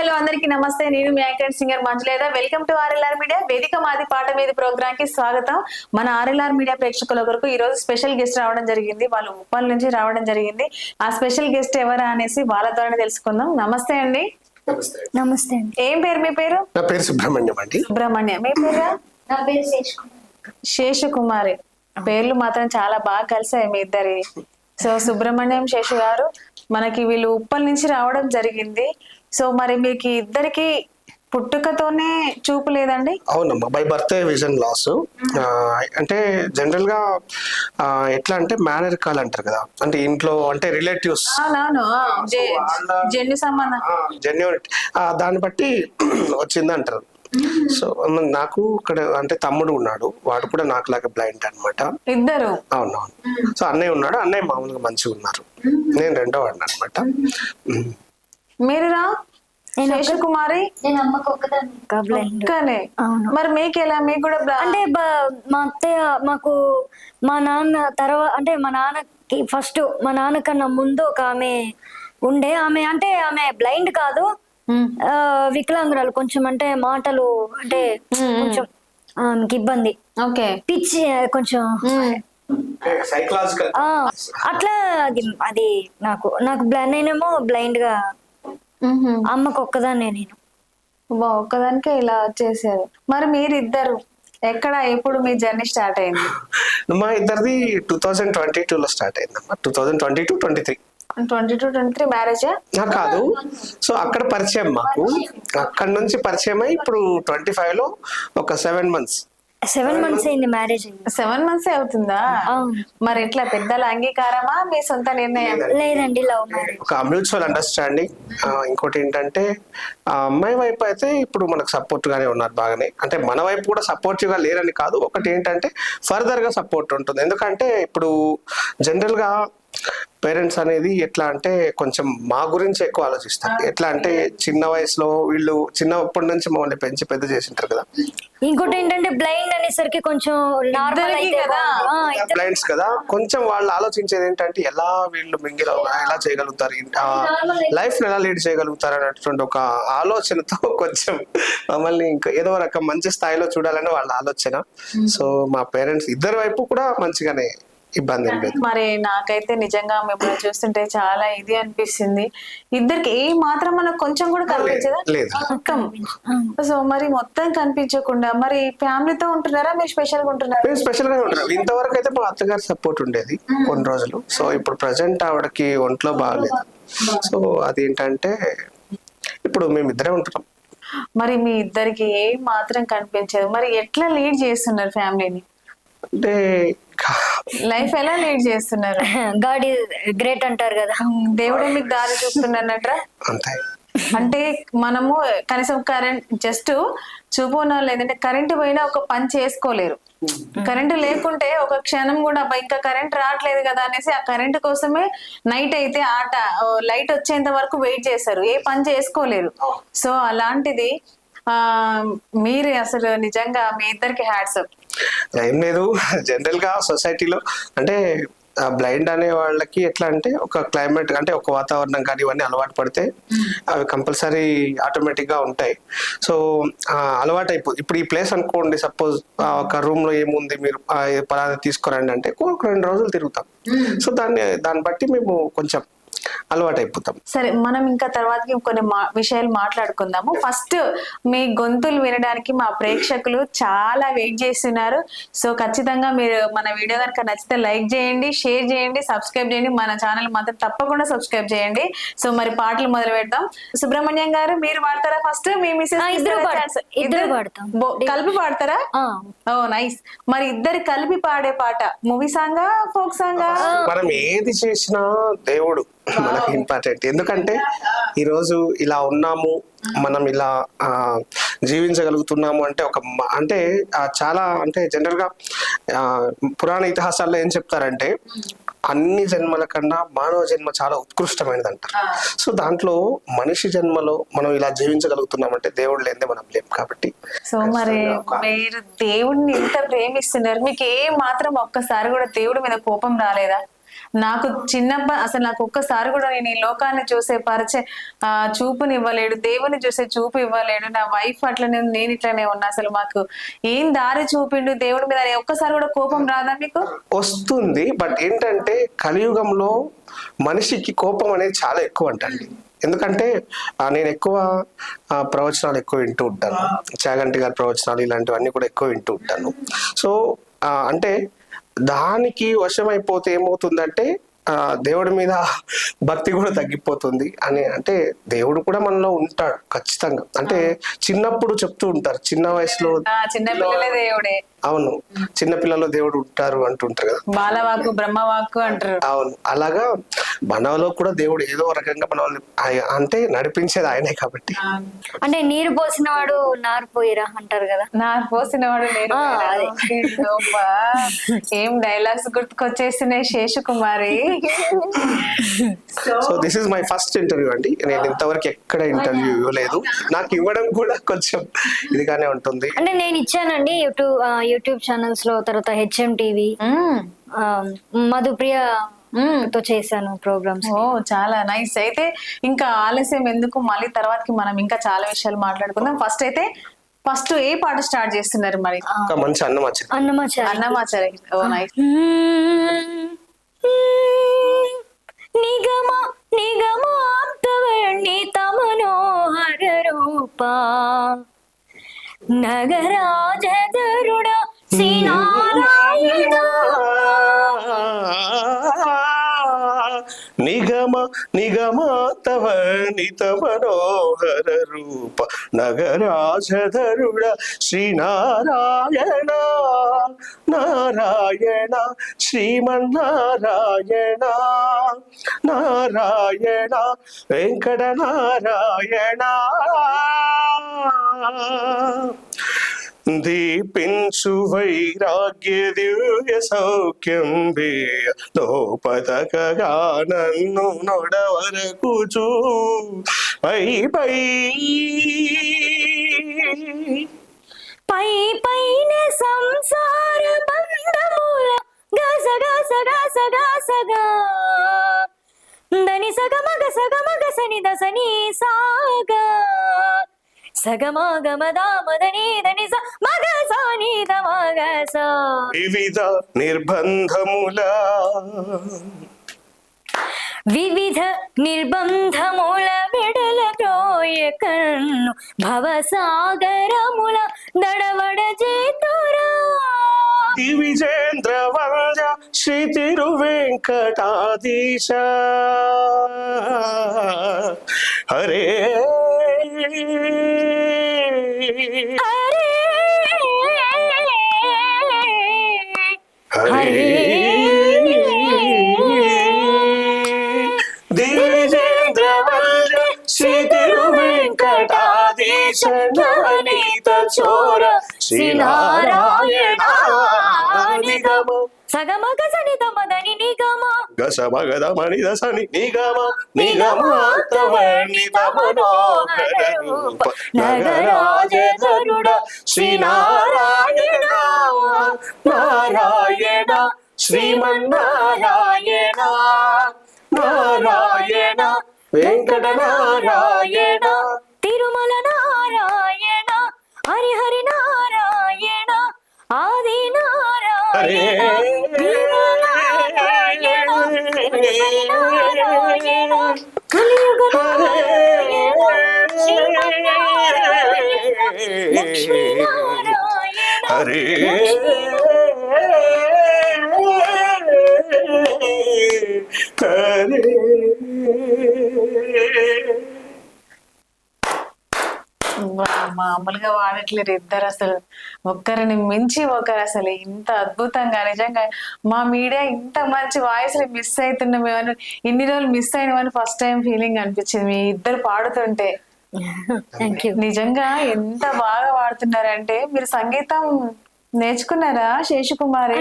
Hello అందరికి నమస్తే. నేను మీ యాంకర్ సింగర్ మంజులేద. Welcome to RLR media. వేదిక మాది పాట మీది ప్రోగ్రామ్ కి స్వాగతం. మన ఆర్ఎల్ఆర్ మీడియా ప్రేక్షకుల కొరకు ఈ రోజు స్పెషల్ గెస్ట్ రావడం జరిగింది. వాళ్ళు ఉప్పల్ నుంచి రావడం జరిగింది. ఆ స్పెషల్ గెస్ట్ ఎవరా అనేసి వాళ్ళ ద్వారా తెలుసుకుందాం. నమస్తే అండి. నమస్తే అండి. ఏం పేరు మీ పేరు? నా పేరు సుబ్రహ్మణ్యం అండి. సుబ్రహ్మణ్యం. మీ పేరు? నా పేరు శేషకుమారి. పేర్లు మాత్రం చాలా బాగా కలిసాయి మీ ఇద్దరి. సో సుబ్రహ్మణ్యం, శేషు గారు మనకి వీళ్ళు ఉప్పల్ నుంచి రావడం జరిగింది. సో మరి మీకు ఇద్దరికి పుట్టుకతోనే చూపు లేదండి? అవునమ్మా, బై బర్త్ విజన్ లాస్. అంటే జనరల్ గా ఎట్లా అంటే మేనరికాలు అంటారు కదా, అంటే ఇంట్లో అంటే రిలేటివ్స్ జన్యు సంబంధం, జెన్యూనిటీ దాన్ని బట్టి వచ్చింది అంటారు. సో నాకు ఇక్కడ అంటే తమ్ముడు ఉన్నాడు, వాడు కూడా నాకు లాగా బ్లైండ్ అనమాట. ఇద్దరు? అవునవును. సో అన్నయ్య ఉన్నాడు, అన్నయ్య మామూలుగా మంచిగా ఉన్నారు. నేను రెండో వాడిని అనమాట. మీరురా? శేషకుమారి. మరి మీకు ఎలా? మీకు కూడా అంటే మా అత్తయ్య మాకు మా నాన్న తర్వాత అంటే మా నాన్నకి ఫస్ట్ మా నాన్న కన్నా ముందు ఒక ఆమె ఉండే. ఆమె బ్లైండ్ కాదు, వికలాంగురాలు. కొంచెం అంటే మాటలు అంటే కొంచెం ఆమెకి ఇబ్బంది. ఓకే. పిచ్చి కొంచెం సైకలాజికల్ అట్లా. అది నాకు నేనేమో బ్లైండ్ గా, అమ్మకు ఒక్కదాన్నే నేను. ఒక్కదానికే ఇలా వచ్చేసారు. మరి మీరిద్దరు ఎక్కడ ఎప్పుడు మీ జర్నీ స్టార్ట్ అయింది? మా ఇద్దరిది 2022 లో స్టార్ట్ అయిందమ్మా. 2022-23 22-23 మ్యారేజా? కాదు. సో అక్కడ పరిచయం మాకు, అక్కడ నుంచి పరిచయం అయ్యి ఇప్పుడు 25 లో ఒక 7 months. 7 months అయింది మ్యారేజ్. 7 months అవుతుందా? మరి ఎట్లా, పెద్దల అంగీకారమా మీ సొంత నిర్ణయం? లేదండి, లవ్ మ్యారేజ్. ఒక మ్యూచువల్ అండర్స్టాండింగ్. ఇంకోటి ఏంటంటే ఆ అమ్మాయి వైపు అయితే ఇప్పుడు మనకు సపోర్ట్ గానే ఉన్నారు బాగానే. అంటే మన వైపు కూడా సపోర్టివ్ గా లేరని కాదు. ఒకటి ఏంటంటే ఫర్దర్ గా సపోర్ట్ ఉంటుంది. ఎందుకంటే ఇప్పుడు జనరల్ గా పేరెంట్స్ అనేది ఎట్లా అంటే కొంచెం మా గురించి ఎక్కువ ఆలోచిస్తారు. ఎట్లా అంటే చిన్న వయసులో వీళ్ళు చిన్నప్పటి నుంచి మమ్మల్ని పెంచి పెద్ద చేసింటారు కదా. ఇంకోటి ఏంటంటే బ్లైండ్ అనేసరికి కొంచెం నార్మల్ అయితే కదా, బ్లైండ్స్ కదా, కొంచెం వాళ్ళు ఆలోచించేది ఏంటంటే ఎలా వీళ్ళు మింగిల్ ఎలా చేయగలుగుతారు, లైఫ్ ఎలా లీడ్ చేయగలుగుతారు అన్నటువంటి ఒక ఆలోచనతో కొంచెం మమ్మల్ని ఇంకా ఏదో రకం మంచి స్థాయిలో చూడాలని వాళ్ళ ఆలోచన. సో మా పేరెంట్స్ ఇద్దరి వైపు కూడా మంచిగానే, ఇబ్బంది ఏం లేదు. మరి నాకైతే నిజంగా మిమ్మల్ని చూస్తుంటే చాలా ఇది అనిపిస్తుంది. ఇద్దరికి ఏ మాత్రం మనకు కొంచెం కూడా కనిపించదా? లేదు. సో మరి మొత్తం కనిపించకుండా మరి ఫ్యామిలీతో ఉంటున్నారా, మీరు స్పెషల్ గా ఉంటున్నారా? మేము స్పెషల్ గా ఉంటున్నాం. ఇంతవరకు అయితే మా అత్తగారి సపోర్ట్ ఉండేది కొన్ని రోజులు. సో ఇప్పుడు ప్రజెంట్ ఆవిడకి ఒంట్లో బాగాలేదు. సో అదేంటంటే ఇప్పుడు మేమిద్దరే ఉంటున్నాం. మరి మీ ఇద్దరికి ఏ మాత్రం కనిపించదు. మరి ఎట్లా లీడ్ చేస్తున్నారు ఫ్యామిలీని? అంటే లైఫ్ ఎలా లీడ్ చేస్తున్నారు? గాడ్ ఈజ్ గ్రేట్ అంటారు కదా, దేవుడే మీకు దారి చూస్తున్నట్రా. అంతే. అంటే మనము కనీసం కరెంట్ జస్ట్ చూపున్న వాళ్ళు ఏంటంటే కరెంటు పోయినా ఒక పని చేసుకోలేరు. కరెంటు లేకుంటే ఒక క్షణం కూడా ఇంకా కరెంట్ రావట్లేదు కదా అనేసి ఆ కరెంటు కోసమే నైట్ అయితే లైట్ వచ్చేంత వరకు వెయిట్ చేస్తారు, ఏ పని చేసుకోలేరు. సో అలాంటిది మీరు అసలు నిజంగా మీ ఇద్దరికి హ్యాట్స్ ఆఫ్. ఏం లేదు, జనరల్ గా సొసైటీలో అంటే బ్లైండ్ అనే వాళ్ళకి ఎట్లా అంటే ఒక క్లైమేట్ అంటే ఒక వాతావరణం కానీ ఇవన్నీ అలవాటు పడితే అవి కంపల్సరీ ఆటోమేటిక్ గా ఉంటాయి. సో అలవాటు అయిపోతుంది. ఇప్పుడు ఈ ప్లేస్ అనుకోండి, సపోజ్ ఒక రూమ్ లో ఏముంది, మీరు పలానా తీసుకురండి అంటే ఒక 2 రోజులు తిరుగుతాం. సో దాన్ని బట్టి మేము కొంచెం అలవాటు అయిపోతాం. సరే, మనం ఇంకా తర్వాత కొన్ని విషయాలు మాట్లాడుకుందాము. ఫస్ట్ మీ గొంతులు వినడానికి మా ప్రేక్షకులు చాలా వెయిట్ చేస్తున్నారు. సో ఖచ్చితంగా మీరు మన వీడియో కనుక నచ్చితే లైక్ చేయండి, షేర్ చేయండి, సబ్స్క్రైబ్ చేయండి. మన ఛానల్ మాత్రం తప్పకుండా సబ్స్క్రైబ్ చేయండి. సో మరి పాటలు మొదలు పెడతాం. సుబ్రహ్మణ్యం గారు మీరు పాడతారా ఫస్ట్? మీ మిసెస్ కలిపి పాడతారా? ఓ నైస్. మరి ఇద్దరు కలిపి పాడే పాట మూవీ సాంగా, ఫోక్ సాంగా? మనం ఏది చేసినా దేవుడు మనకి ఇంపార్టెంట్. ఎందుకంటే ఈరోజు ఇలా ఉన్నాము, మనం ఇలా జీవించగలుగుతున్నాము అంటే అంటే చాలా అంటే జనరల్ గా పురాణ ఇతిహాసాల్లో ఏం చెప్తారంటే అన్ని జన్మల కన్నా మానవ జన్మ చాలా ఉత్కృష్టమైనది అంటారు. సో దాంట్లో మనిషి జన్మలో మనం ఇలా జీవించగలుగుతున్నామంటే దేవుడు లేదే మనం లేం కాబట్టి. సో మరి మీరు దేవుడిని ఇంత ప్రేమిస్తున్నారు, మీకు ఏ మాత్రం ఒక్కసారి కూడా దేవుడి మీద కోపం రాలేదా? నాకు చిన్నప్ప అసలు నాకు ఒక్కసారి కూడా నేను ఈ లోకాన్ని చూసే చూపుని ఇవ్వలేడు, దేవుని చూసే చూపు ఇవ్వలేడు. నా వైఫ్ అట్లనే ఉంది, నేను ఇట్లనే ఉన్నా. అసలు మాకు ఏం దారి చూపిండు దేవుడి మీద ఒక్కసారి కూడా కోపం రాదా మీకు? వస్తుంది, బట్ ఏంటంటే కలియుగంలో మనిషికి కోపం అనేది చాలా ఎక్కువ అంటండి. ఎందుకంటే నేను ఎక్కువ ప్రవచనాలు ఎక్కువ వింటూ ఉంటాను, చాగంటి గారి ప్రవచనాలు ఇలాంటివన్నీ కూడా ఎక్కువ వింటూ ఉంటాను. సో అంటే దానికి వశమైపోతే ఏమవుతుందంటే దేవుడి మీద భక్తి కూడా తగ్గిపోతుంది అని. అంటే దేవుడు కూడా మనలో ఉంటాడు ఖచ్చితంగా. అంటే చిన్నప్పుడు చెప్తూ ఉంటారు, చిన్న వయసులో చిన్న పిల్లలే దేవుడే. అవును, చిన్నపిల్లలు దేవుడు ఉంటారు అంటుంటారు కదా, బాలవాకు బ్రహ్మవాకు అంటారు. అవును, అలాగా మనలో కూడా దేవుడు ఏదో రకంగా మనల్ని అంటే నడిపించేది ఆయనే కాబట్టి. అంటే నీరు పోసిన వాడు నారు పోయిరా అంటారు కదా, నారు పోసిన వాడు ఏం డైలాగ్స్ గుర్తుకొచ్చేస్తున్నాయి Seshakumari. So this is my first interview అండి. నేను ఇంతవరకు ఎక్కడ ఇంటర్వ్యూ ఇవ్వలేదు, నాకు ఇవ్వడం కూడా కొంచెం ఇదిగానే ఉంటుంది. అంటే నేను ఇచ్చానండి యూట్యూబ్ ఛానల్స్ లో, తర్వాత హెచ్ఎం టీవీ, మధుప్రియ తో చేశాను ప్రోగ్రామ్స్. ఓ చాలా నైస్. అయితే ఇంకా ఆలస్యం ఎందుకు, మళ్ళీ తర్వాతకి మనం ఇంకా చాలా విషయాలు మాట్లాడుకుందాం. ఫస్ట్ ఏ పాట స్టార్ట్ చేస్తున్నారు మరి? మంచి అన్నమాచారి. ఓ నైస్. నిగమ నిగమాప్తవర్ణిత మనోహర రూపా నగరాజధరుడ శ్రీనారాయణ. నిగమ నిగమాతవర్ణిత మనోహర రూప నగరాజధరుడ శ్రీనారాయణ. నారాయణ శ్రీమన్నారాయణ, నారాయణ వెంకట నారాయణ. దీపించు వైరాగ్య దివ్య సౌఖ్యం వేయ లోపతకగా నన్ను నొడవరకు చూ పై పై పై పైన సంసార బంధముల గస గస గస గసగా దని సగమగ సగమగ సని దసని సాగా సగమగమదామదని దని స మగ సాని దమగ సా. వివిధ నిర్బంధముల విడల ద్రోయ కన్ను భవసాగరముల దడవడ చేతురా. విజేంద్ర వంజ శ్రీ తిరువెంకటాధీశ హరే హరే హరే. దివిజేంద్ర వంజ శ్రీ తిరువెంకటాధీశ నవనీత చోర శ్రీనారాయణ. నిగమ సగమగ సని దమదని నిగమ గసమగద మణిద సని నిగమ నిగమాతవర్ణిత మనోహర రూప నగరాజధరుడ శ్రీనారాయణ. నారాయణ శ్రీమన్నారాయణ, నారాయణ వెంకట నారాయణ. తిరుమల నారాయణ, హరిహరి నారాయణ, ఆది నారాయణ, నారాయణ, కలియుగ నారాయణ, లక్ష్మీ నారాయణ, హరే హరే. మామూలుగా వాడట్లేరు ఇద్దరు, అసలు ఒక్కరిని మించి ఒకరు. అసలు ఇంత అద్భుతంగా, నిజంగా మా మీడియా ఇంత మంచి వాయిస్ మిస్ అవుతున్నాం ఏమని, ఇన్ని రోజులు మిస్ అయినవని ఫస్ట్ టైం ఫీలింగ్ అనిపించింది మీ ఇద్దరు పాడుతుంటే. నిజంగా ఎంత బాగా పాడుతున్నారంటే. మీరు సంగీతం నేర్చుకున్నారా శేషకుమారి?